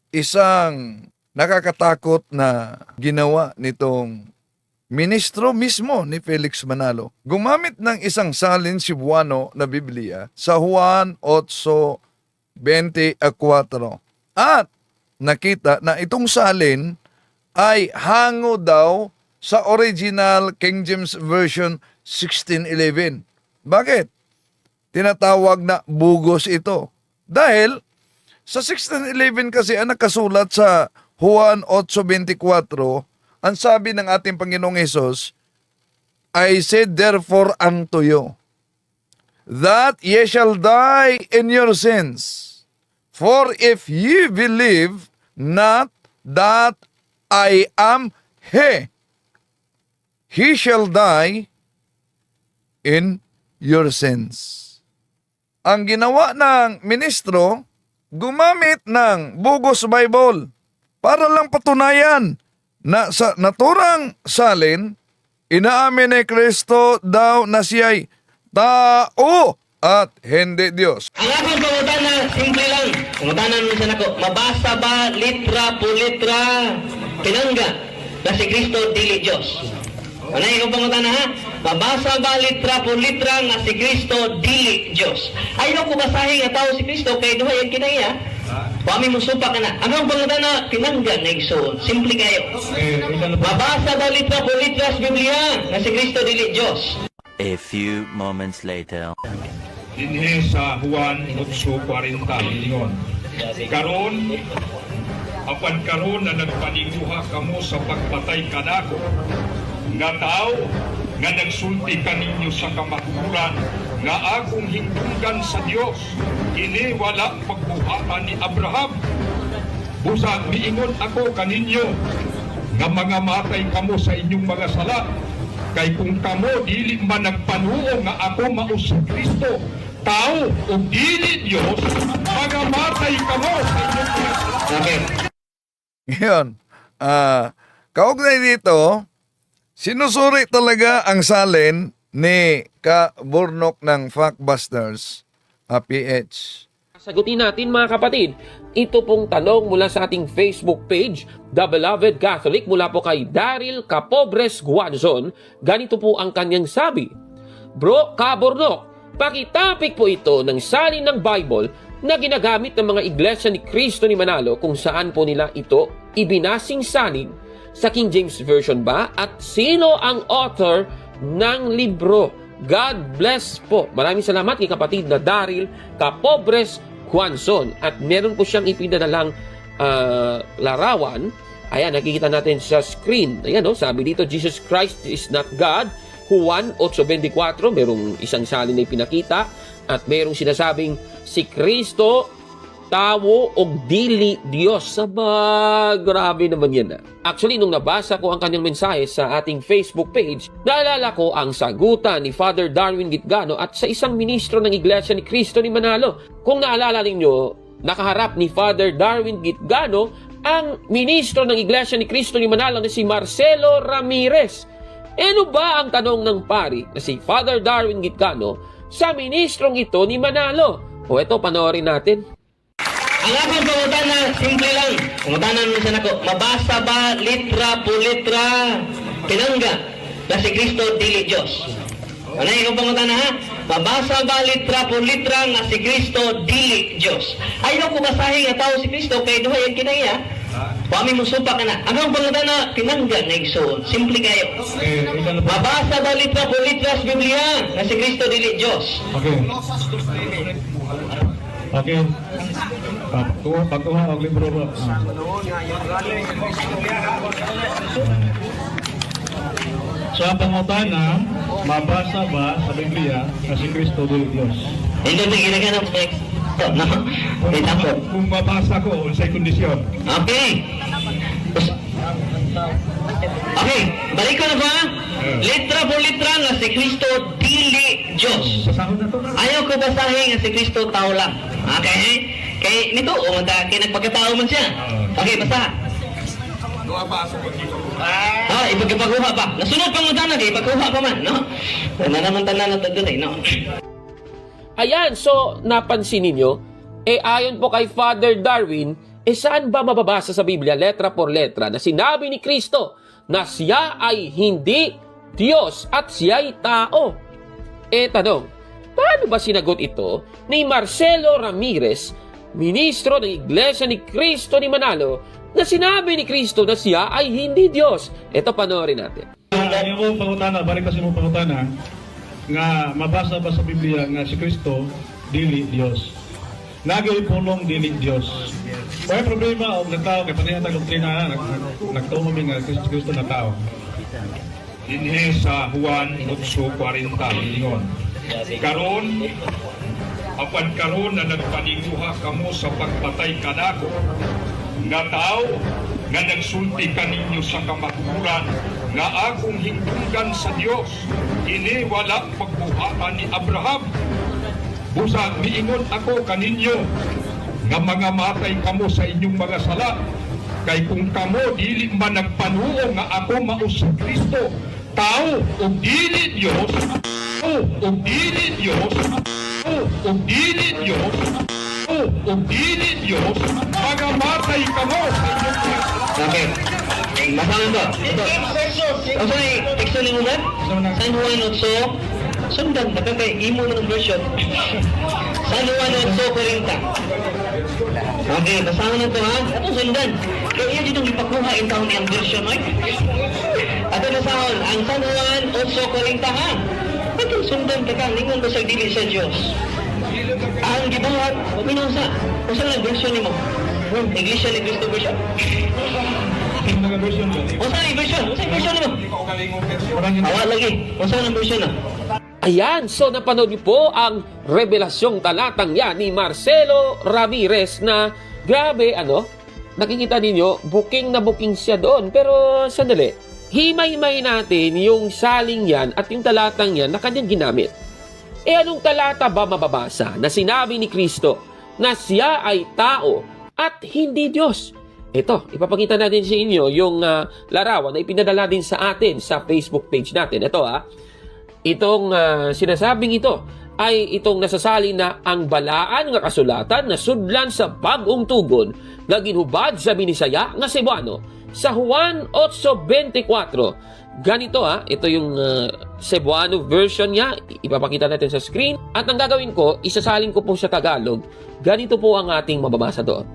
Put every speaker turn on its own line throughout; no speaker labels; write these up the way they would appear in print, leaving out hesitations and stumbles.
isang nakakatakot na ginawa nitong ministro mismo ni Felix Manalo. Gumamit ng isang salin Cebuano na Biblia sa Juan 8:24 at nakita na itong salin ay hango daw sa original King James Version 1611. Bakit? Tinatawag na bugos ito. Dahil sa 1611 kasi ang nakasulat sa Juan 8:24, ang sabi ng ating Panginoong Hesus, I said therefore unto you, that ye shall die in your sins. For if ye believe not that I am He shall die in your sins. Ang ginawa ng ministro, gumamit ng bugos Bible para lang patunayan na sa naturang salin, inaamin ni Kristo daw na siya'y tao at hindi Diyos.
Ang akong pangutana, simple lang. Pangutanan mo siya nako, mabasa ba litra po litra pinangga na si Kristo dili Diyos? Ano yung pangutana ha? Mabasa ba litra po litra nga si Kristo dili Diyos? Ayaw ko basahin nga tao si Kristo kay duha yung kinaya. Pami mo supa ka na. Ang pangutana, pinangga na igsoon. Simple kayo. Mabasa ba litra po litra sa Biblia na si Kristo dili Diyos?
A few moments later.
Dinhi sa Juan 8:40 ingon. Karon apan karon na nagpaniguha kamo sa pagpatay kanako. Nga tao nga nagsulti kaninyo sa kamaturan nga akong hingtunggan sa Dios. Kini wala pagbuhatan ni Abraham. Busa miingon ako kaninyo nga mga matay kamo sa inyong mga sala. Kay kung kamo dili man nagpanuo nga ako mao si Kristo, tao o dili Dios, magamatay kamo sa inyong mga sala.
Okay.
Ngayon, kaugnay dito, sinusuri talaga ang salin ni Kaburnok ng Factbusters, PH.
Sagutin natin mga kapatid, ito pong tanong mula sa ating Facebook page, The Beloved Catholic, mula po kay Daryl Capobres Guanzon. Ganito po ang kanyang sabi, Bro Kaburnok, pakitapik po ito ng salin ng Bible na ginagamit ng mga iglesia ni Cristo ni Manalo kung saan po nila ito ibinasing salin. Sa King James Version ba? At sino ang author ng libro? God bless po. Maraming salamat kay kapatid na Daryl Capobres Guanzon. At meron po siyang ipinadalang larawan. Ayan, nakikita natin sa screen. Ayan, sabi dito, Jesus Christ is not God. Juan 8:24, merong isang salin na ipinakita. At merong sinasabing, si Kristo tao o dili Diyos. Saba, grabe naman yan. Actually, nung nabasa ko ang kanyang mensahe sa ating Facebook page, naalala ko ang sagutan ni Father Darwin Gitgano at sa isang ministro ng Iglesia ni Cristo ni Manalo. Kung naalala ninyo, nakaharap ni Father Darwin Gitgano ang ministro ng Iglesia ni Cristo ni Manalo na si Marcelo Ramirez. Ano ba ang tanong ng pari na si Father Darwin Gitgano sa ministrong ito ni Manalo? O eto, panoorin natin.
Ang akong pangutana, simple lang. Pangutanan mo siya nako, mabasa ba litra po litra pinangga na si Kristo dili Diyos? Ano yung pangutana ha? Mabasa ba litra po litra nga si Kristo dili Diyos? Ayaw ko basahin nga tao si Kristo kay duha yung kinaya. Pami mo supa ka na. Ang pangutana, pinangga na igsoon. Simple kayo. Mabasa ba litra po litra sa Biblia na si Kristo dili Diyos?
Okay. Pagkuha ang libro ba? Sa pangutana, mabasa ba sa Biblia na si Kristo dili Diyos?
Hindi mo ginaganap sa text. No?
Kung mabasa ko, unsay kondisyon?
Okay. Okay, balik ko na ba? Litra po litra nga si Kristo dili Diyos. Ayaw ko basahin nga si Kristo tao lang. Okay? Kay nito, kay nagpagkatao man siya. Okay, basa. Ipagkapaguha pa. Nasunod pang mutana, ipagkuha pa man, no? Naman tanan na tagulay, no?
Ayan, so napansin ninyo, ayon po kay Father Darwin, saan ba mababasa sa Biblia, letra por letra, na sinabi ni Kristo na siya ay hindi Diyos at siya'y tao? Tanong, paano ba sinagot ito ni Marcelo Ramirez, ministro ng Iglesia ni Cristo ni Manalo, na sinabi ni Kristo na siya ay hindi Diyos? Ito, panoorin natin.
Yung pangutana, balik kasi mong pangutana, nga mabasa ba sa Biblia nga si Kristo dili Dios. Nagay pulong dili Dios. May problema og nagtao kay panihan tag doktrina nagtuo mi nga si Kristo na tao.
Dinhi sa Juan 8:40 ingon. Karon apan karon na nagpaniguha kamo sa pagpatay kadako nga tao nga nagsulti kaninyo sa kamakburan nga akong hingtunggan sa Dios ini wala pagbuhatan ni Abraham. Busa miingon ako kaninyo nga mga matay kamo sa inyong mga sala kay kung kamo dili man nagpanuo nga ako mao si Kristo tao ug dili Dios ug dili Dios ug dili Dios ug dili Dios mga matay kamo sa inyong mga sala.
Okay. Basahan to. Ito. Ang sa'y teksto ni Juan? San Juan 8. Sundan, nakakay imo ng version. San Juan 8:40. Okay, basahan na to ha. Ito sundan. Kaya yan dito ipakuha in taon niyang version, right? Ito basahan. Ang San Juan 8:40 ha. Ito sundan ka ka. Lingon ba sa dili sa Diyos? Ang gibuhat, minunsa. Kung saan ang version ni mo? Iglesia ni Cristo version.
Yung mga version ba?
Kung saan ang version? Kung saan ang version ni mo? Awal lagi. Kung saan ang version na?
Ayan, so napanood niyo po ang revelasyong talatang yan ni Marcelo Ramirez na grabe, nakikita ninyo, booking na booking siya doon. Pero sandali, himay-himay natin yung saling yan at yung talatang yan na kanyang ginamit. Anong talata ba mababasa na sinabi ni Kristo na siya ay tao at hindi Diyos? Ito, ipapakita natin sa inyo yung larawan na ipinadala din sa atin sa Facebook page natin. Ito itong sinasabing ito ay itong nasasalin na ang balaan nga kasulatan na sudlan sa bagong tugon nga ginhubad sa Binisaya nga Cebuano sa Juan 8:24. Ganito ito yung Cebuano version niya, ipapakita natin sa screen at ang gagawin ko, isasalin ko po sa Tagalog. Ganito po ang ating mababasa doon.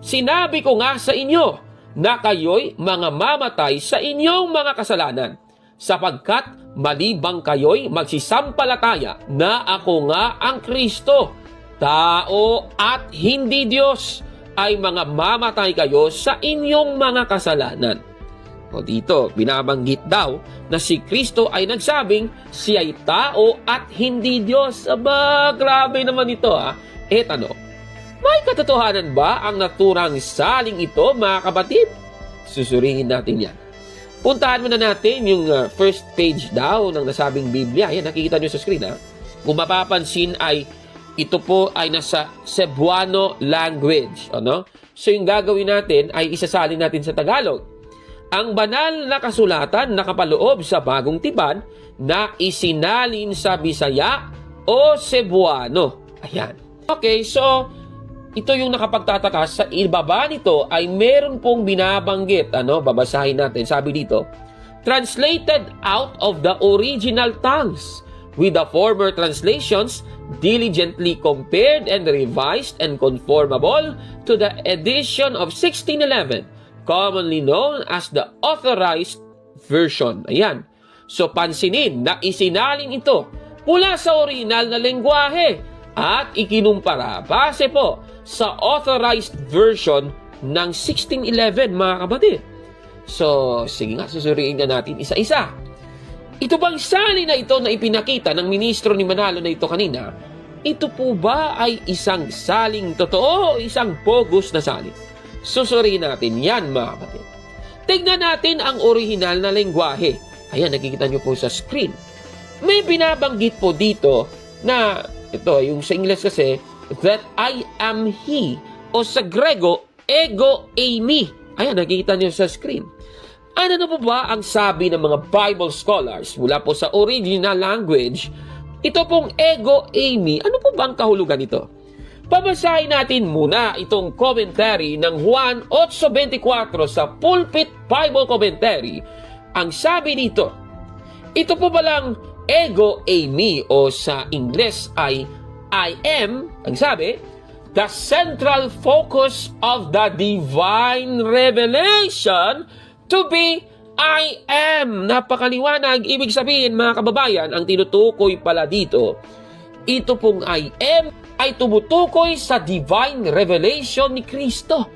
Sinabi ko nga sa inyo na kayo'y mga mamatay sa inyong mga kasalanan, sapagkat malibang kayo'y magsisampalataya na ako nga ang Kristo, tao at hindi Diyos, ay mga mamatay kayo sa inyong mga kasalanan. O dito, binabanggit daw na si Kristo ay nagsabing siya ay tao at hindi Diyos. Aba, grabe naman ito tanong, may katotohanan ba ang naturang saling ito, mga kapatid? Susurihin natin yan. Puntahan muna natin yung first page daw ng nasabing Biblia. Ayan, nakikita nyo sa screen Kung mapapansin ay ito po ay nasa Cebuano language. So yung gagawin natin ay isasalin natin sa Tagalog. Ang banal na kasulatan nakapaloob sa bagong tipan na isinalin sa Bisaya o Cebuano. Ayan. Okay, so ito yung nakapagtataka. Sa ibaba nito ay meron pong binabanggit. Babasahin natin. Sabi dito, translated out of the original tongues, with the former translations diligently compared and revised and conformable to the edition of 1611, commonly known as the Authorized Version. Ayan. So pansinin na isinalin ito mula sa original na lengguwahe at ikinumpara base po sa Authorized Version ng 1611, mga kapatid. So, sige nga, susuriin na natin isa-isa. Ito bang salin na ito na ipinakita ng ministro ni Manalo na ito kanina, ito po ba ay isang saling totoo o isang bogus na salin? Susuriin natin yan, mga kapatid. Tignan natin ang original na lengguwahe. Ayan, nakikita nyo po sa screen. May binabanggit po dito na, ito, yung sa English kasi, that I am He, o sa Grego, ego eimi. Ayan, nakikita niyo sa screen. Ano na po ba ang sabi ng mga Bible scholars mula po sa original language? Ito pong ego eimi, ano po ba ang kahulugan nito? Pabasahin natin muna itong commentary ng Juan 8:24 sa Pulpit Bible Commentary. Ang sabi dito, ito po palang ego eimi o sa Ingles ay I am, ang sabi, the central focus of the divine revelation to be I am. Napakaliwanag. Ibig sabihin, mga kababayan, ang tinutukoy pala dito, ito pong I am ay tumutukoy sa divine revelation ni Kristo.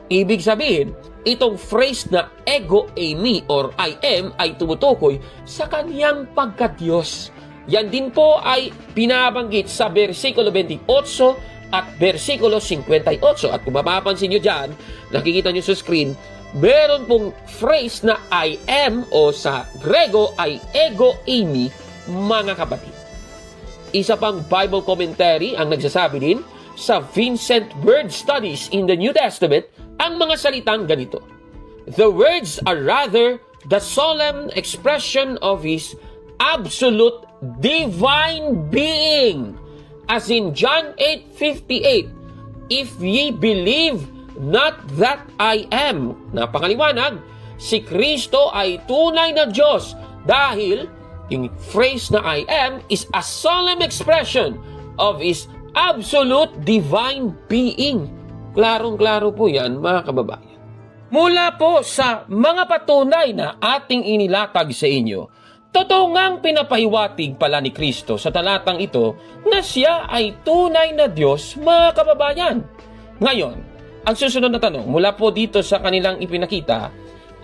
Ibig sabihin, itong phrase na ego eimi or I am ay tumutukoy sa kaniyang pagka-Diyos. Yan din po ay binabanggit sa versikulo 28 at versikulo 58. At kung mapapansin nyo dyan, nakikita nyo sa screen, meron pong phrase na I am o sa Grego ay ego eimi, mga kapatid. Isa pang Bible commentary ang nagsasabi din sa Vincent Word Studies in the New Testament ang mga salitang ganito. The words are rather the solemn expression of His absolute divine being. As in John 8:58, if ye believe not that I am. Napakaliwanag, si Kristo ay tunay na Diyos dahil yung phrase na I am is a solemn expression of His absolute divine being. Klarong-klaro po yan, mga kababayan. Mula po sa mga patunay na ating inilatag sa inyo, totoo ngang pinapahiwatig pala ni Kristo sa talatang ito na siya ay tunay na Diyos, mga kababayan. Ngayon, ang susunod na tanong, mula po dito sa kanilang ipinakita,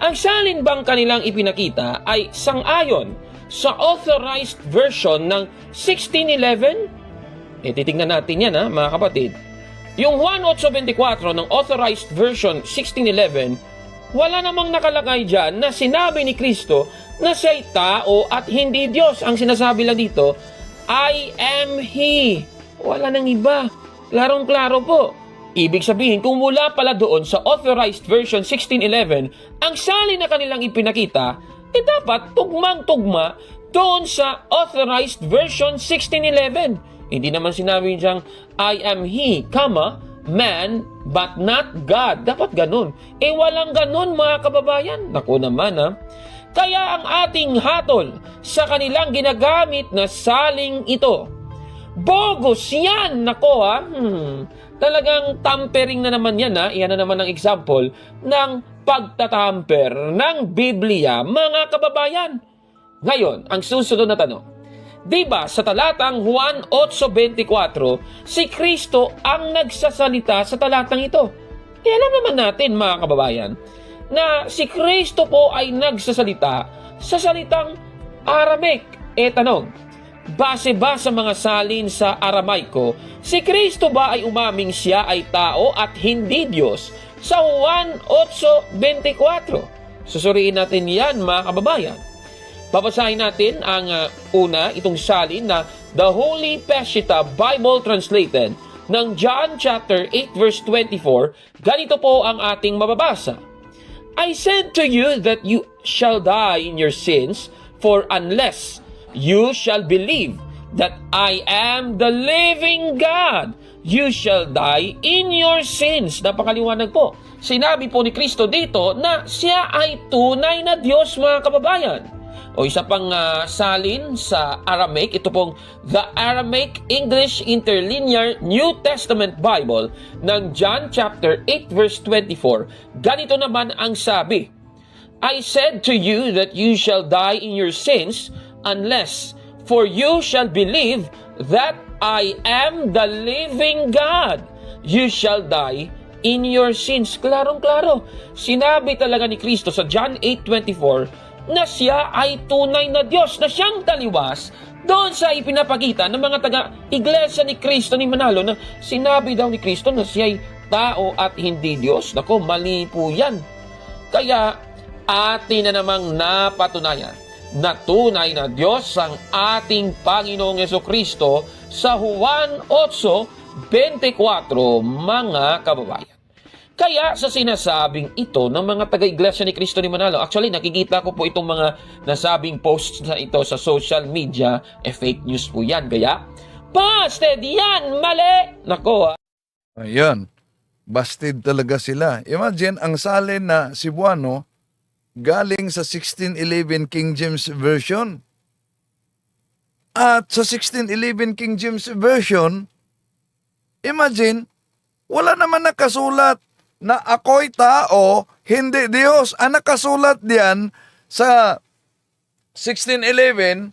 ang salin bang kanilang ipinakita ay sang-ayon sa authorized version ng 1611? Titignan natin yan, mga kapatid. Yung Juan 8:24 ng authorized version 1611, wala namang nakalagay dyan na sinabi ni Kristo na siya'y tao at hindi Diyos. Ang sinasabi lang dito, I am He. Wala nang iba. Klarong-klaro po. Ibig sabihin, kung mula pala doon sa authorized version 1611, ang salin na kanilang ipinakita, dapat tugmang-tugma doon sa authorized version 1611. Hindi naman sinabi niyang, I am He, man, but not God. Dapat ganun. Walang ganun, mga kababayan. Naku naman, Kaya ang ating hatol sa kanilang ginagamit na saling ito, bogus yan, nako Talagang tampering na naman yan, Iyan na naman ang example ng pagtatamper ng Biblia, mga kababayan. Ngayon, ang susunod na tanong. Diba sa talatang Juan 8:24, si Kristo ang nagsasalita sa talatang ito? Alam naman natin, mga kababayan, na si Kristo po ay nagsasalita sa salitang Aramaic. Tanong, base ba sa mga salin sa Aramaiko, si Kristo ba ay umaming siya ay tao at hindi Diyos sa Juan 8:24? Susuriin natin yan, mga kababayan. Babasahin natin ang una, itong salin na The Holy Peshitta Bible Translated ng John chapter 8 verse 24. Ganito po ang ating mababasa. I said to you that you shall die in your sins, for unless you shall believe that I am the living God, you shall die in your sins. Napakaliwanag po. Sinabi po ni Kristo dito na siya ay tunay na Diyos, mga kababayan. O isa pang salin sa Aramaic, ito pong The Aramaic English Interlinear New Testament Bible ng John chapter 8 verse 24. Ganito naman ang sabi, I said to you that you shall die in your sins unless for you shall believe that I am the living God. You shall die in your sins. Klarong-klaro. Sinabi talaga ni Kristo sa John 8:24 na siya ay tunay na Diyos, na siyang taliwas doon sa ipinapakita ng mga taga-iglesia ni Kristo ni Manalo na sinabi daw ni Kristo na siya ay tao at hindi Diyos. Nako, mali po yan. Kaya atin na namang napatunayan na tunay na Diyos ang ating Panginoong Jesucristo sa Juan 8:24, mga kababayan. Kaya sa sinasabing ito ng mga taga-iglesia ni Kristo ni Manalo, actually nakikita ko po itong mga nasabing posts na ito sa social media, fake news po yan. Kaya, busted yan! Mali! Nako
Ayan. Busted talaga sila. Imagine, ang salin na Cebuano galing sa 1611 King James Version. At sa 1611 King James Version, imagine, wala naman nakasulat na ako'y tao, hindi Diyos. Ang nakasulat diyan sa 1611,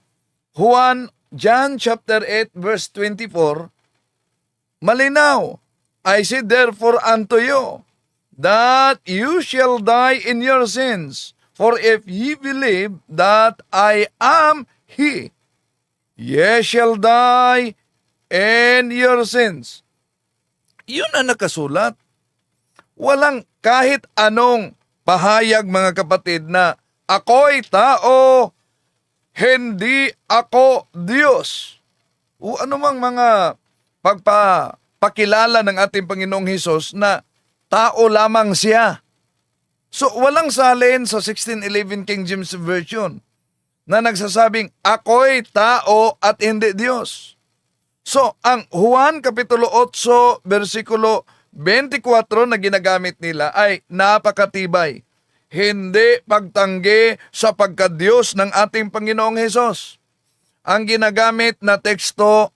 John chapter 8 verse 24, malinaw, I say therefore unto you, that you shall die in your sins. For if ye believe that I am He, ye shall die in your sins. Yun ang nakasulat. Walang kahit anong pahayag, mga kapatid, na ako'y tao, hindi ako Diyos. O anumang mga pakilala ng ating Panginoong Hesus na tao lamang siya. So walang salin sa 1611 King James Version na nagsasabing ako'y tao at hindi Diyos. So ang Juan Kapitulo 8 versikulo 24 na ginagamit nila ay napakatibay. Hindi pagtanggi sa pagka-Diyos ng ating Panginoong Hesus. Ang ginagamit na teksto,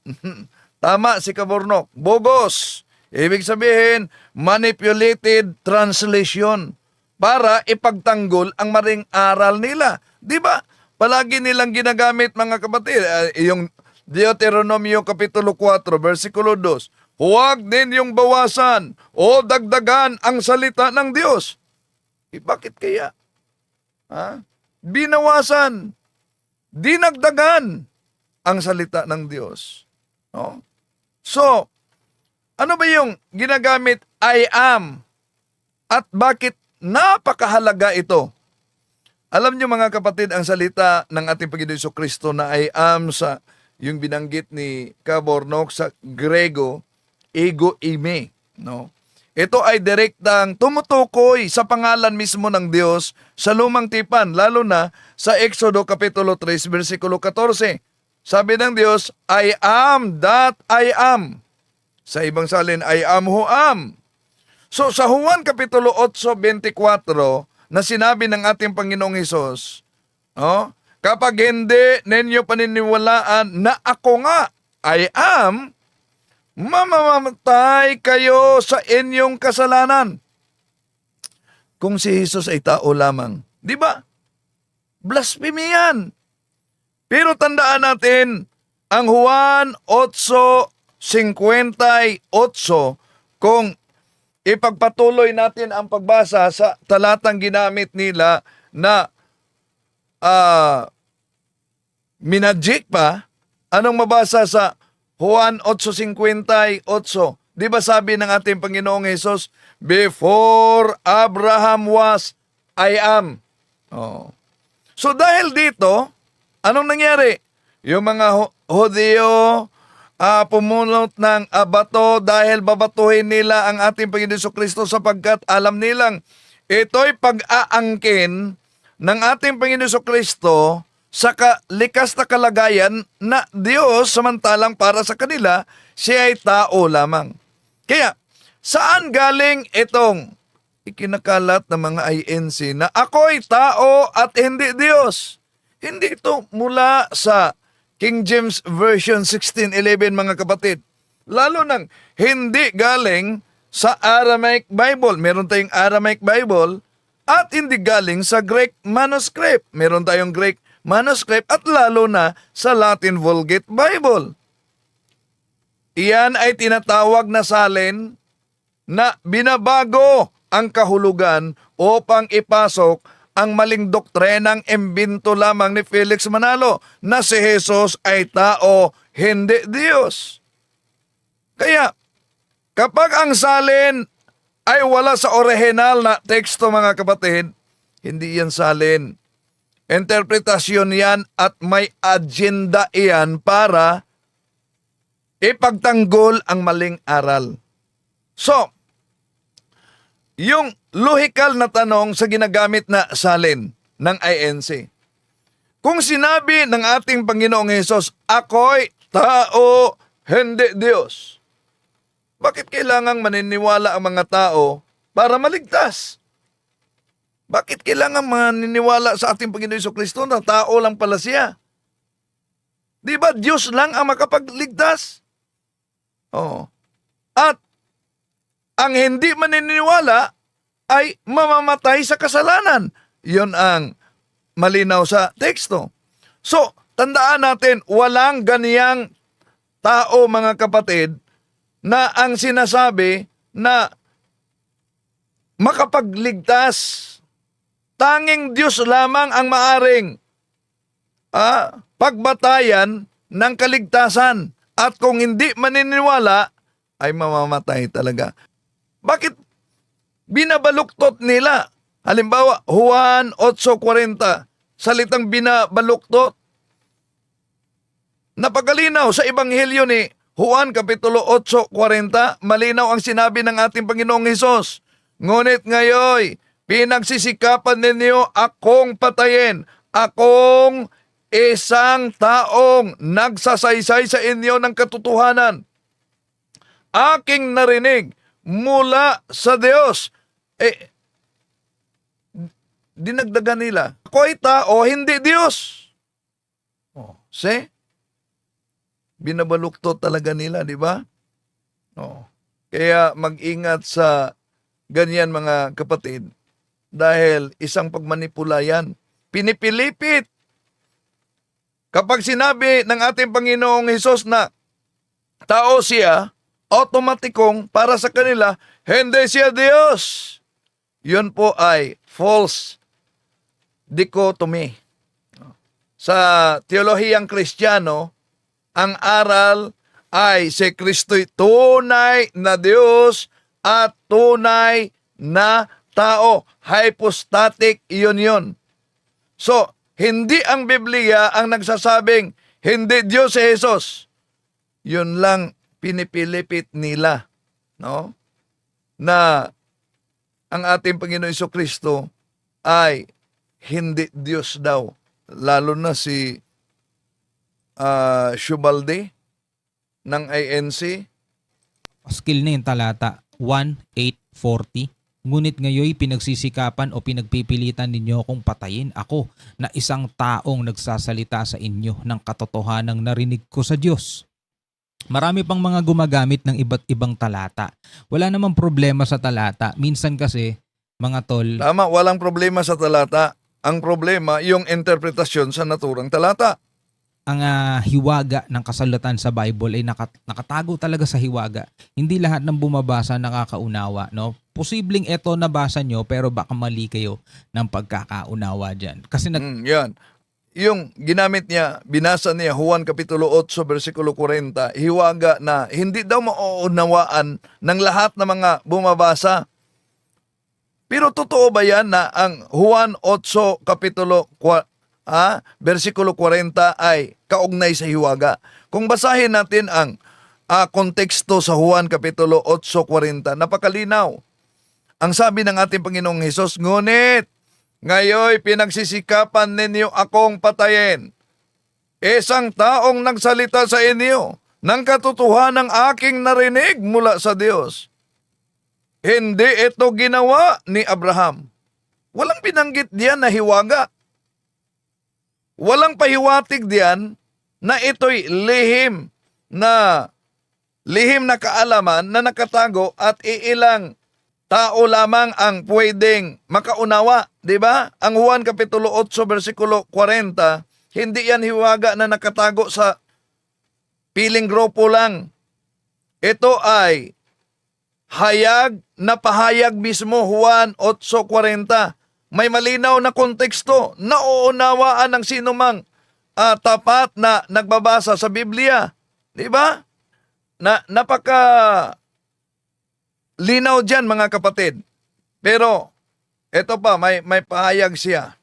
tama si Kabornok, bogus. Ibig sabihin, manipulated translation para ipagtanggol ang maring aral nila. Di ba? Palagi nilang ginagamit, mga kapatid, yung Deuteronomio Kapitulo 4, versikulo 2, huwag ninyong bawasan o dagdagan ang salita ng Diyos. Bakit kaya? Binawasan, dinagdagan ang salita ng Diyos. No? So, ano ba yung ginagamit I am? At bakit napakahalaga ito? Alam niyo, mga kapatid, ang salita ng ating Panginoon Jesucristo na I am sa yung binanggit ni Kabornok sa Grego, ego eimi, no? Ito ay direktang tumutukoy sa pangalan mismo ng Diyos sa lumang tipan, lalo na sa Exodo Kapitulo 3, versikulo 14. Sabi ng Diyos, I am that I am. Sa ibang salin, I am who am. So sa Juan Kapitulo 8, 24, na sinabi ng ating Panginoong Hesus, kapag hindi ninyo paniniwalaan na ako nga, I am, mamamatay kayo sa inyong kasalanan. Kung si Jesus ay tao lamang, di ba? Blasphemy yan. Pero tandaan natin, ang Juan 8:58, kung ipagpatuloy natin ang pagbasa sa talatang ginamit nila na minadjik pa, anong mabasa sa Juan 8:58? Di ba sabi ng ating Panginoong Hesus, before Abraham was, I am. So dahil dito, anong nangyari? Yung mga Hudyo pumunot ng bato dahil babatuhin nila ang ating Panginoon Jesucristo sapagkat alam nilang ito'y pag-aangkin ng ating Panginoon Jesucristo sa likas na kalagayan na Diyos, samantalang para sa kanila, siya ay tao lamang. Kaya, saan galing itong ikinakalat ng mga INC na ako'y tao at hindi Diyos? Hindi ito mula sa King James Version 1611, mga kapatid. Lalo nang hindi galing sa Aramaic Bible. Meron tayong Aramaic Bible at hindi galing sa Greek manuscript. Meron tayong Greek manuscript at lalo na sa Latin Vulgate Bible. Iyan ay tinatawag na salin na binabago ang kahulugan upang ipasok ang maling doktrinang imbento lamang ni Felix Manalo na si Jesus ay tao, hindi Diyos. Kaya, kapag ang salin ay wala sa orihinal na teksto, mga kapatid, hindi yan salin. Interpretasyon yan at may agenda iyan para ipagtanggol ang maling aral. So, yung lohikal na tanong sa ginagamit na salin ng INC. Kung sinabi ng ating Panginoong Hesus, ako'y tao, hindi Diyos. Bakit kailangang maniniwala ang mga tao para maligtas? Bakit kailangan maniniwala sa ating Panginoon Jesucristo na tao lang pala siya? Di ba Diyos lang ang makapagligtas? Oo. At ang hindi maniniwala ay mamamatay sa kasalanan. Yon ang malinaw sa teksto. So, tandaan natin, walang ganiyang tao, mga kapatid, na ang sinasabi na makapagligtas. Tanging Diyos lamang ang maaring pagbatayan ng kaligtasan. At kung hindi maniniwala, ay mamamatay talaga. Bakit binabaluktot nila? Halimbawa, Juan 8:40, salitang binabaluktot. Napakalinaw sa Ebanghelyo ni Juan Kapitulo 8:40, malinaw ang sinabi ng ating Panginoong Hesus. Ngunit ngayon, pinagsisikapan ninyo akong patayin, akong isang taong nagsasaysay sa inyo ng katotohanan. Aking narinig mula sa Diyos. Dinagdagan nila, ako'y tao, hindi Diyos. See? Binabaluktot talaga nila, di ba? Kaya mag-ingat sa ganyan, mga kapatid. Dahil isang pagmanipula yan. Pinipilipit. Kapag sinabi ng ating Panginoong Hesus na tao siya, automatikong para sa kanila, hindi siya Diyos. Yun po ay false dichotomy. Sa teolohiyang Kristiyano, ang aral ay si Kristo'y tunay na Diyos at tunay na tao. Hypostatic, yun. So, hindi ang Biblia ang nagsasabing hindi Diyos si Jesus. Yun lang pinipilipit nila, no? Na ang ating Panginoon Jesucristo ay hindi Diyos daw. Lalo na si Shubalde ng INC.
Paskil na yung talata 1:8-40. Ngunit ngayoy pinagsisikapan o pinagpipilitan ninyo akong patayin ako na isang taong nagsasalita sa inyo ng katotohanang narinig ko sa Diyos. Marami pang mga gumagamit ng iba't ibang talata. Wala namang problema sa talata. Minsan kasi, mga tol,
Tama, walang problema sa talata. Ang problema, yung interpretasyon sa naturang talata.
ang hiwaga ng kasulatan sa Bible ay nakatago talaga sa hiwaga. Hindi lahat ng bumabasa nakakaunawa, no? Posibleng ito nabasa nyo pero baka mali kayo ng pagkakaunawa dyan. Kasi
Yan. Yung ginamit niya, binasa niya Juan Kapitulo 8, versikulo 40, hiwaga na hindi daw mauunawaan ng lahat ng mga bumabasa. Pero totoo ba yan na ang Juan 8, versikulo 40 ay kaugnay sa hiwaga? Kung basahin natin ang konteksto sa Juan Kapitulo 8:40, napakalinaw. Ang sabi ng ating Panginoong Hesus, ngunit ngayoy pinagsisikapan ninyo akong patayin. Isang taong nagsalita sa inyo ng katotohanan ng aking narinig mula sa Diyos. Hindi ito ginawa ni Abraham. Walang binanggit diyan na hiwaga. Walang pahiwatig diyan na ito'y lihim na kaalaman na nakatago at iilang tao lamang ang pwedeng makaunawa. Diba? Ang Juan Kapitulo 8, versikulo 40, hindi yan hiwaga na nakatago sa piling grupo lang. Ito ay hayag na pahayag mismo, Juan 8:40. May malinaw na konteksto, nauunawaan ng sinumang tapat na nagbabasa sa Biblia. Di ba? Napaka linaw dyan, mga kapatid. Pero, eto pa, may pahayag siya.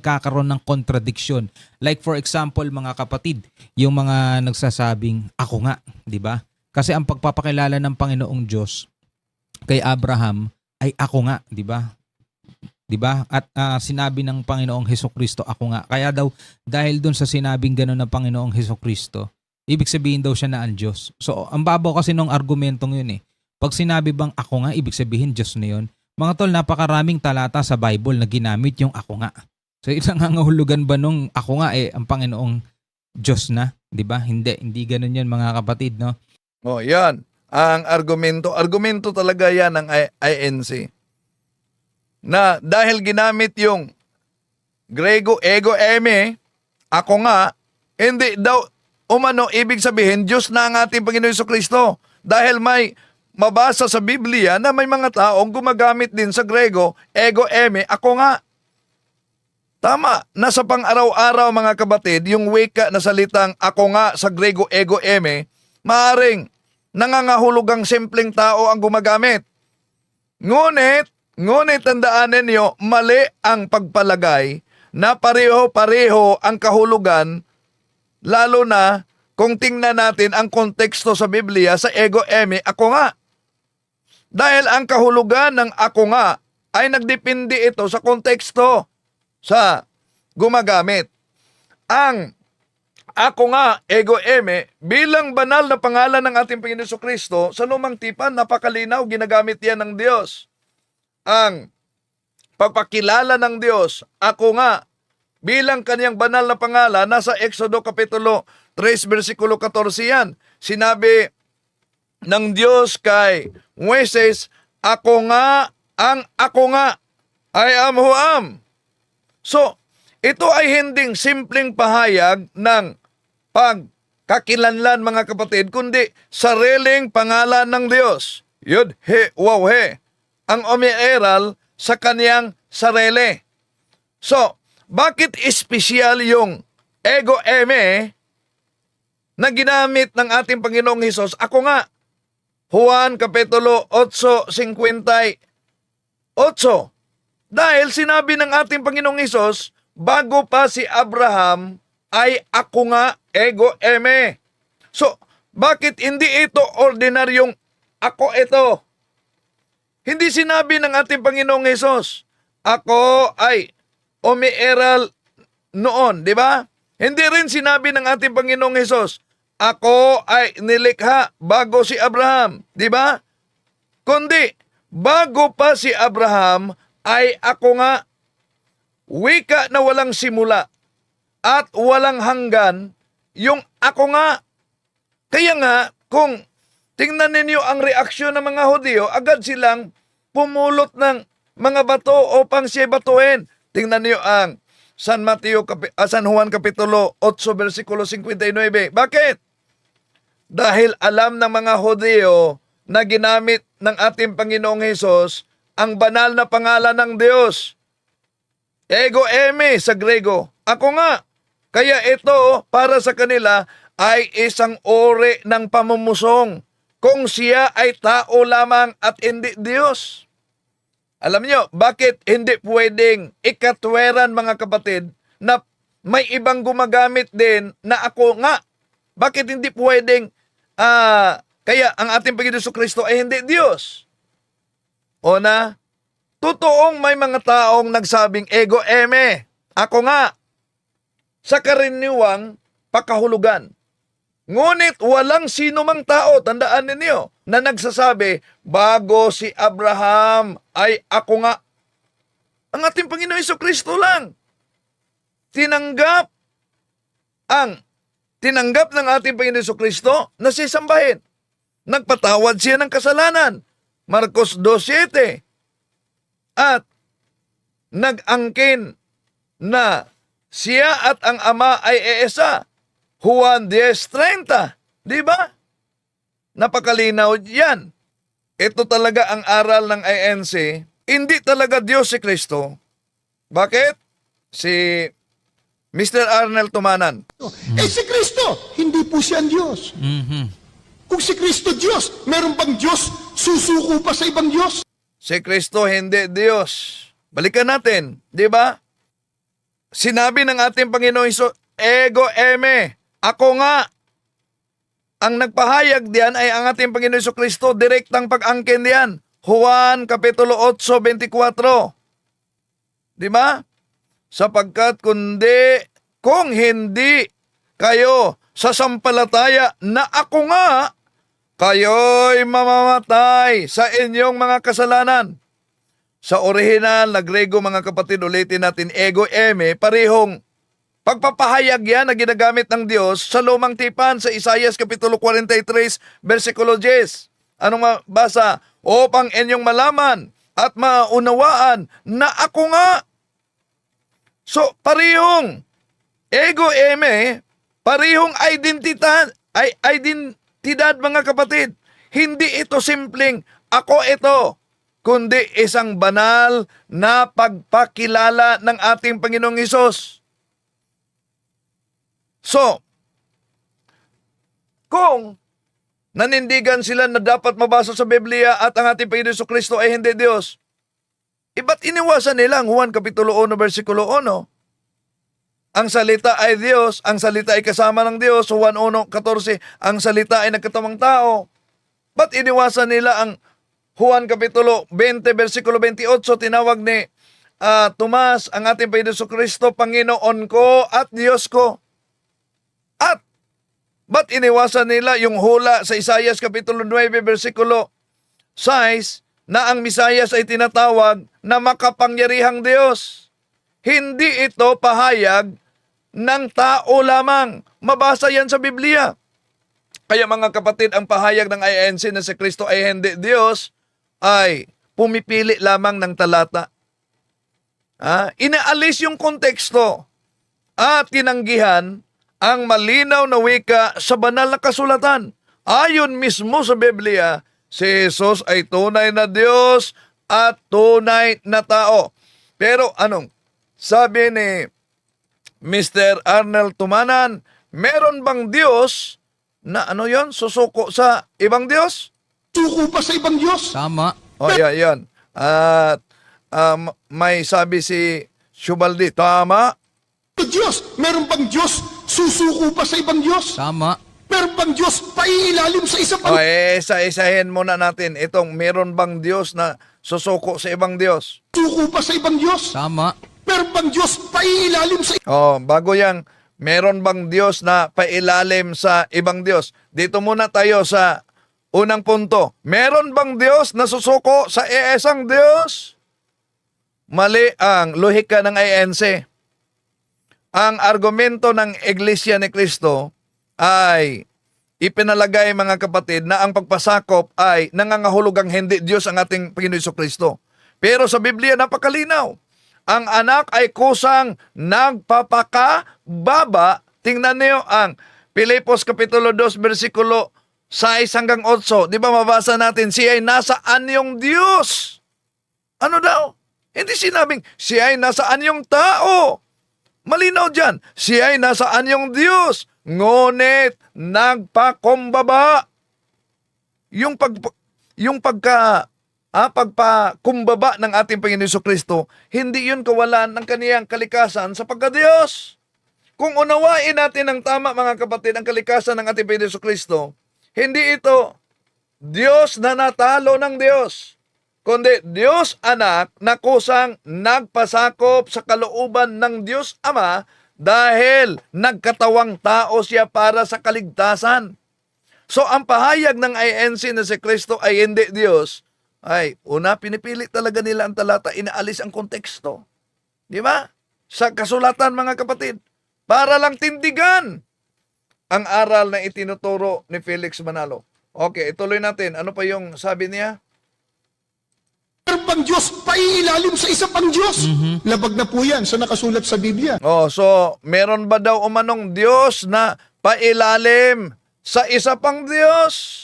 nagkakaroon ng contradiction. Like for example, mga kapatid, yung mga nagsasabing, ako nga, di ba? Kasi ang pagpapakilala ng Panginoong Diyos kay Abraham ay ako nga, di ba? Di ba? At sinabi ng Panginoong Hesukristo, ako nga. Kaya daw, dahil dun sa sinabing gano'n ng Panginoong Hesukristo, ibig sabihin daw siya na ang Diyos. So, ang babaw kasi nung argumentong yun eh. Pag sinabi bang ako nga, ibig sabihin Diyos na yun. Mga tol, napakaraming talata sa Bible na ginamit yung ako nga. So, nangangahulugan ba nung ako nga ang Panginoong Diyos na? Diba? Hindi ganun yun mga kapatid, no?
Oh, yan. Ang argumento. Argumento talaga yan ng INC. Na dahil ginamit yung Grego, ego, eme, ako nga, hindi daw, ibig sabihin, Diyos na ang ating Panginoon Jesucristo. Dahil may mabasa sa Biblia na may mga taong gumagamit din sa Grego, ego, eme, ako nga. Tama, nasa pang-araw-araw mga kabatid, yung wika na salitang ako nga sa Grego, ego, eme, maaring nangangahulugang simpleng tao ang gumagamit. Ngunit tandaan ninyo, mali ang pagpalagay na pareho-pareho ang kahulugan, lalo na kung tingnan natin ang konteksto sa Biblia sa ego eme, ako nga. Dahil ang kahulugan ng ako nga ay nagdepende ito sa konteksto sa gumagamit. Ang ako nga, ego eme, bilang banal na pangalan ng ating Panginoon Jesucristo, sa lumang tipan, napakalinaw, ginagamit yan ng Diyos. Ang pagpakilala ng Diyos, ako nga, bilang kaniyang banal na pangalan, nasa Exodo Kapitulo 3, versikulo 14 yan. Sinabi ng Diyos kay Moises, ako nga, ang ako nga, I am who am. So, ito ay hinding simpleng pahayag ng pagkakilanlan mga kapatid, kundi sariling pangalan ng Diyos. Yud, he, wow, he. Ang umiiral sa kaniyang sarili. So, bakit espesyal yung ego eme na ginamit ng ating Panginoong Hesus? Ako nga, Juan Kapitulo 8:58. Dahil sinabi ng ating Panginoong Hesus, bago pa si Abraham, ay ako nga, ego eme. So, bakit hindi ito ordinaryong ako ito? Hindi sinabi ng ating Panginoong Hesus, ako ay umiiral noon, di ba? Hindi rin sinabi ng ating Panginoong Hesus, ako ay nilikha bago si Abraham, di ba? Kundi, bago pa si Abraham, ay ako nga, wika na walang simula at walang hanggan, yung ako nga. Kaya nga, kung tingnan ninyo ang reaksyon ng mga Hudyo, agad silang pumulot ng mga bato upang siya batuin. Tingnan niyo ang San Juan Kapitulo 8, versikulo 59. Bakit? Dahil alam ng mga Hudyo na ginamit ng ating Panginoong Hesus ang banal na pangalan ng Diyos. Ego eme sa Grego. Ako nga. Kaya ito para sa kanila ay isang uri ng pamumusong kung siya ay tao lamang at hindi Diyos. Alam niyo, bakit hindi pwedeng ikatweran mga kapatid na may ibang gumagamit din na ako nga? Bakit hindi pwedeng kaya ang ating Panginoon Jesucristo ay hindi Diyos? O na, totoong may mga taong nagsabing ego eme, ako nga, sa karaniwang pakahulugan. Ngunit walang sino mang tao, tandaan ninyo, na nagsasabi, bago si Abraham ay ako nga. Ang ating Panginoon Jesucristo lang. Tinanggap ng ating Panginoon Jesucristo na sisambahin. Nagpatawad siya ng kasalanan. Marcos 2:7. At nag-angkin na siya at ang Ama ay iisa. Juan 10:30. Di ba? Napakalinaw yan. Ito talaga ang aral ng INC. Hindi talaga Diyos si Kristo. Bakit? Si Mr. Arnel Tumanan.
Si Kristo, hindi po siya ang Diyos. Kung si Kristo Diyos, meron bang Diyos susuko pa sa ibang Diyos?
Si Kristo hindi Diyos. Balikan natin, di ba? Sinabi ng ating Panginoon Hesus, ego eme, ako nga. Ang nagpahayag diyan ay ang ating Panginoon Jesucristo, direktang pag-angkin diyan. Juan Kapitulo 8:24. Di ba? Sapagkat kung hindi kayo sa sampalataya na ako nga, kayo'y mamamatay sa inyong mga kasalanan. Sa orihinal na Grego, mga kapatid, ulitin natin, ego eme, parehong pagpapahayag yan na ginagamit ng Diyos sa lumang tipan sa Isaias Kapitulo 43, versikulo 10. Anong mabasa? Upang inyong malaman at maunawaan na ako nga. So, parehong ego eme, parehong identidad, mga kapatid. Hindi ito simpleng ako ito, kundi isang banal na pagpakilala ng ating Panginoong Hesus. So, kung nanindigan sila na dapat mabasa sa Biblia at ang ating Panginoon Jesucristo ay hindi Diyos, ba't iniwasan nila ang Juan Kapitulo 1, versikulo 1? Ang salita ay Diyos, ang salita ay kasama ng Diyos. Juan 1:14, ang salita ay nagkatawang tao. Ba't iniwasan nila ang Juan Kapitulo 20, versikulo 28, tinawag ni Tomas ang ating Panginoon Jesucristo, Panginoon ko at Diyos ko? At ba't iniwasan nila yung hula sa Isaias Kapitulo 9, versikulo 6, na ang Misayas ay tinatawag na makapangyarihang Diyos? Hindi ito pahayag ng tao lamang. Mabasa yan sa Biblia. Kaya mga kapatid, ang pahayag ng INC na si Kristo ay hindi Diyos ay pumipili lamang ng talata. Inaalis yung konteksto at tinanggihan ang malinaw na wika sa banal na kasulatan. Ayon mismo sa Biblia, si Jesus ay tunay na Diyos at tunay na tao. Pero anong sabi ni Mr. Arnel Tumanan, meron bang Diyos na susuko sa ibang Diyos?
Suko pa sa ibang Diyos.
Tama.
O, yan. At may sabi si Shubaldi, tama.
Diyos, meron bang Diyos susuko pa sa ibang Diyos?
Tama.
Meron bang Diyos paiilalim sa isa pang...
O, isa-isahin muna natin itong meron bang Diyos na susuko sa ibang Diyos?
Suko pa sa ibang Diyos?
Tama.
Meron bang Diyos paiilalim sa...
Bago yang meron bang Diyos na pailalim sa ibang Diyos? Dito muna tayo sa unang punto. Meron bang Diyos na susuko sa iisang Diyos? Mali ang lohika ng INC. Ang argumento ng Iglesia ni Cristo ay ipinalagay, mga kapatid, na ang pagpasakop ay nangangahulugang hindi Diyos ang ating Panginoon Jesucristo. Pero sa Biblia napakalinaw. Ang anak ay kusang nagpapakababa. Tingnan niyo ang Pilipos Kapitulo 2, versikulo 6 hanggang 8. Di ba mabasa natin, siya ay nasaan yung Diyos? Ano daw? Hindi sinabing, siya ay nasaan yung tao. Malinaw dyan, siya ay nasaan yung Diyos. Ngunit nagpakumbaba. Yung pagpakumbaba ng ating Panginoon Jesucristo, hindi yun kawalan ng kaniyang kalikasan sa pagka-Diyos. Kung unawain natin ng tama, mga kapatid, ang kalikasan ng ating Panginoon Jesucristo, hindi ito Diyos na natalo ng Diyos, kundi Diyos anak na kusang nagpasakop sa kalooban ng Diyos Ama dahil nagkatawang tao siya para sa kaligtasan. So ang pahayag ng INC na si Kristo ay hindi Diyos, ay una, pinipili talaga nila ang talata, inaalis ang konteksto. Di ba? Sa kasulatan, mga kapatid, para lang tindigan ang aral na itinuturo ni Felix Manalo. Okay, ituloy natin. Ano pa yung sabi niya?
Meron bang Diyos paiilalim sa isa pang Diyos? Labag na po yan sa nakasulat sa Biblia.
So meron ba daw umanong Diyos na pailalim sa isa pang Diyos?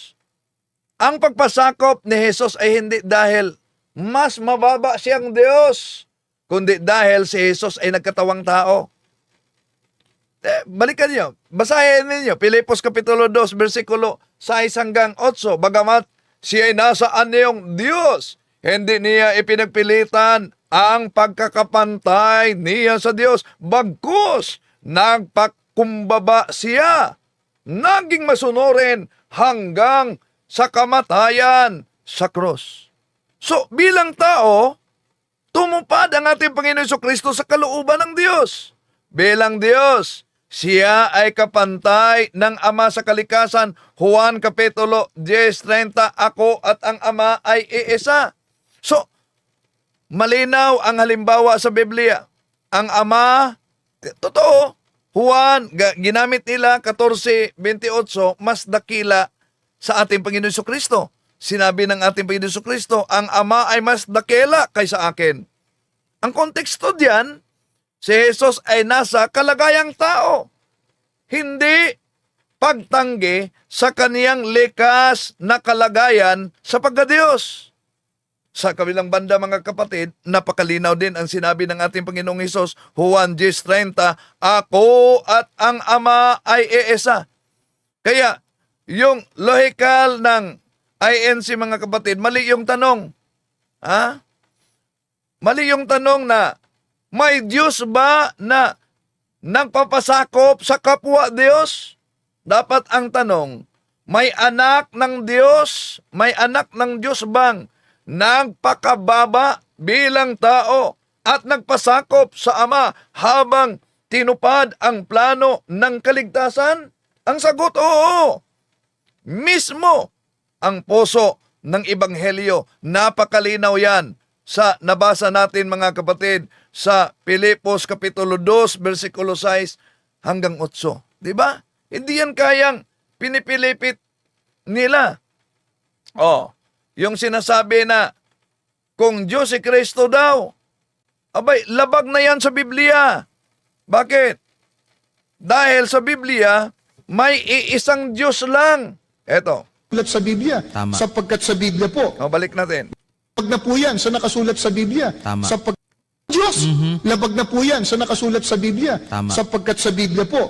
Ang pagpasakop ni Jesus ay hindi dahil mas mababa siyang Diyos, kundi dahil si Jesus ay nagkatawang tao. Balikan niyo, basahin niyo, Pilipos Kapitulo 2, versikulo 6 hanggang 8. Bagamat siya ay nasaan niyong Diyos, hindi niya ipinagpilitan ang pagkakapantay niya sa Diyos. Bagkus, nagpakumbaba siya, naging masunurin hanggang sa kamatayan sa krus. So, bilang tao, tumupad ang ating Panginoon Jesucristo sa kalooban ng Diyos. Bilang Diyos, siya ay kapantay ng Ama sa kalikasan. Juan Kapitulo 10:30, ako at ang Ama ay iisa. So, malinaw ang halimbawa sa Biblia. Ang Ama, totoo, Juan, ginamit nila 14:28, mas dakila sa ating Panginoon Jesucristo. Sinabi ng ating Panginoon Jesucristo, ang Ama ay mas dakila kaysa akin. Ang konteksto diyan, si Jesus ay nasa kalagayang tao. Hindi pagtanggi sa kaniyang likas na kalagayan sa pagkadiyos. Sa kabilang banda mga kapatid, napakalinaw din ang sinabi ng ating Panginoong Hesus, Juan 10:30, ako at ang Ama ay iisa. Kaya, yung lohikal ng INC mga kapatid, mali yung tanong. Ha? Mali yung tanong na, may Diyos ba na nagpapasakop sa kapwa Diyos? Dapat ang tanong, may anak ng Diyos? May anak ng Diyos bang nagpakababa bilang tao at nagpasakop sa Ama habang tinupad ang plano ng kaligtasan? Ang sagot, oo. Mismo ang puso ng Ebanghelyo, napakalinaw yan sa nabasa natin mga kapatid sa Pilipos Kapitulo 2, versikulo 6 hanggang 8. Diba? Hindi yan kayang pinipilipit nila. Yung sinasabi na kung Diyos si Kristo daw, abay, labag na yan sa Biblia. Bakit? Dahil sa Biblia, may iisang Diyos lang. Eto.
Sulat sa Biblia.
Tama.
Sapagkat sa Biblia po.
Balik natin.
Labag na po yan sa nakasulat sa Biblia.
Tama.
Sapagkat Diyos, labag na po yan sa nakasulat sa Biblia.
Tama.
Sapagkat sa Biblia po,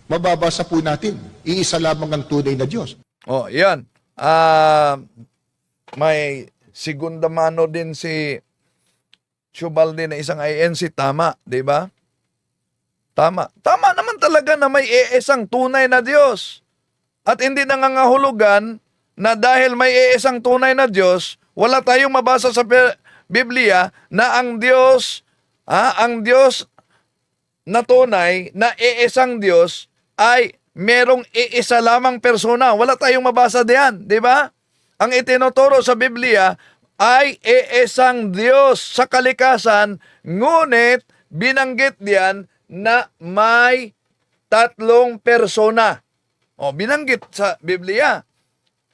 mababasa po natin, iisa lamang ang tunay na Diyos.
Yan. May segunda mano din si Chubaldi na isang INC. Tama, di ba? Tama. Tama naman talaga na may iisang tunay na Diyos. At hindi nangangahulugan na dahil may iisang tunay na Diyos, wala tayong mabasa sa Biblia na ang Diyos na tunay, na iisang Diyos ay merong iisa lamang persona. Wala tayong mabasa diyan, di ba? Ang itinuturo sa Biblia ay iisang Diyos sa kalikasan, ngunit binanggit diyan na may tatlong persona. Binanggit sa Biblia.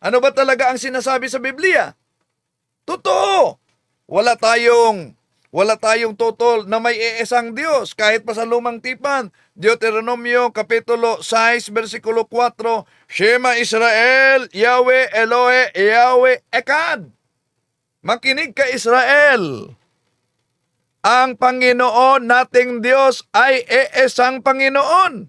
Ano ba talaga ang sinasabi sa Biblia? Totoo. Wala tayong tutol na may iisang Diyos kahit pa sa lumang tipan. Deuteronomio Kapitulo 6 versikulo 4, Shema Israel, Yahweh Elohe, Yahweh Echad. Makinig ka Israel. Ang Panginoon nating Diyos ay iisang Panginoon.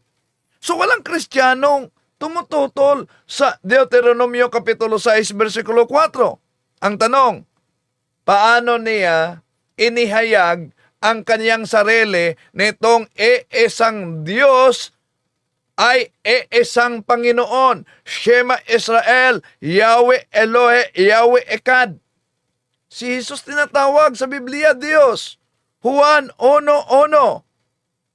So walang Kristiyanong tumututol sa Deuteronomio Kapitulo 6 versikulo 4. Ang tanong, paano niya inihayag ang kanyang sarili nitong iisang Diyos ay iisang Panginoon? Shema Israel, Yahweh Elohe, Yahweh Echad. Si Jesus tinatawag sa Biblia Diyos. Juan 1:1,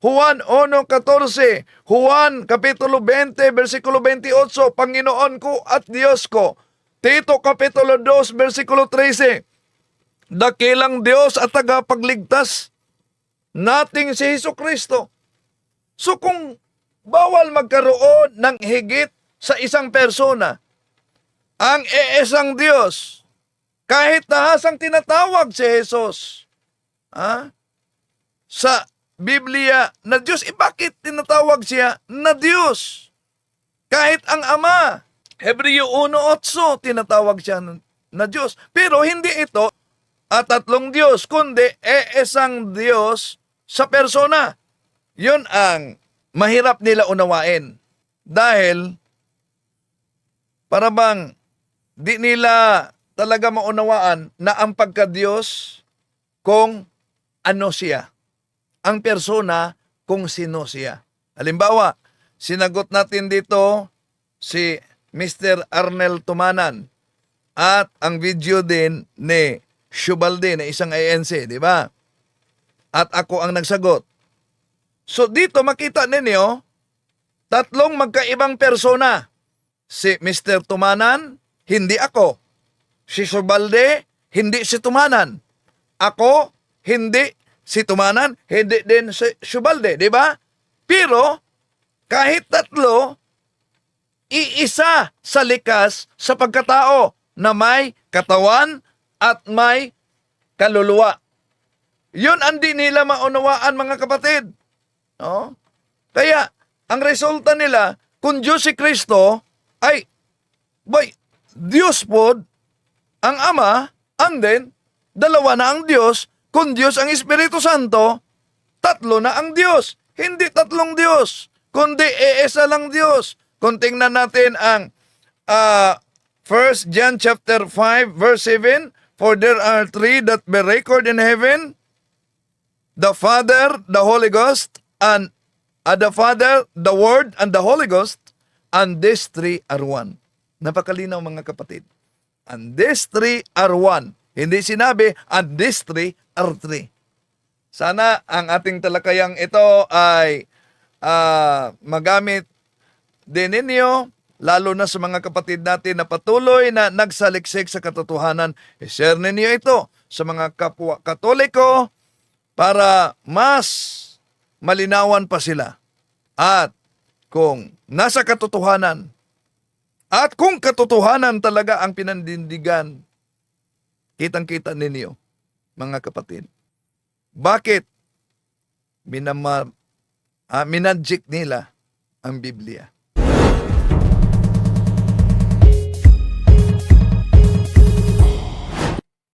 Juan 1:14, Juan Kapitulo 20, versikulo 28, Panginoon ko at Diyos ko. Tito Kapitulo 2, versikulo 13, dakilang Diyos at tagapagligtas nating si Jesucristo. So kung bawal magkaroon ng higit sa isang persona, ang iisang Diyos, kahit tahasang tinatawag si Jesus sa Biblia na Diyos, bakit tinatawag siya na Diyos? Kahit ang Ama, Hebreo 1:8, tinatawag siya na Diyos. Pero hindi ito tatlong Diyos, kundi isang Diyos sa persona. Yun ang mahirap nila unawain. Dahil para bang di nila talaga maunawaan na ang pagka-Diyos kung ano siya. Ang persona kung sino siya. Halimbawa, sinagot natin dito si Mr. Arnel Tumanan at ang video din ni Shubaldi na isang INC, di ba? At ako ang nagsagot. So dito makita ninyo tatlong magkaibang persona. Si Mr. Tumanan, hindi ako. Si Subalde, hindi si Tumanan. Ako, hindi si Tumanan, hindi din si Subalde, di ba? Pero, kahit tatlo, iisa sa likas sa pagkatao na may katawan at may kaluluwa. Yun ang di nila maunawaan, mga kapatid. No? Kaya, ang resulta nila, kung Diyos si Kristo, ay, Diyos po, ang Ama, and then, dalawa na ang Diyos, kung Diyos ang Espiritu Santo, tatlo na ang Diyos. Hindi tatlong Diyos, kundi iisa lang Diyos. Kung tingnan natin ang 1 John chapter 5 verse 7, for there are three that be record in heaven, the Father, the Holy Ghost, and the Father, the Word, and the Holy Ghost, and these three are one. Napakalinaw, mga kapatid. And these three are one. Hindi sinabi, and these three are three. Sana ang ating talakayang ito ay magamit din ninyo, lalo na sa mga kapatid natin na patuloy na nagsaliksik sa katotohanan. I-share ninyo ito sa mga kapwa Katoliko para mas malinawan pa sila. At kung nasa katotohanan, at kung katotohanan talaga ang pinandindigan, kitang-kita ninyo, mga kapatid. Bakit minadjik nila ang Biblia?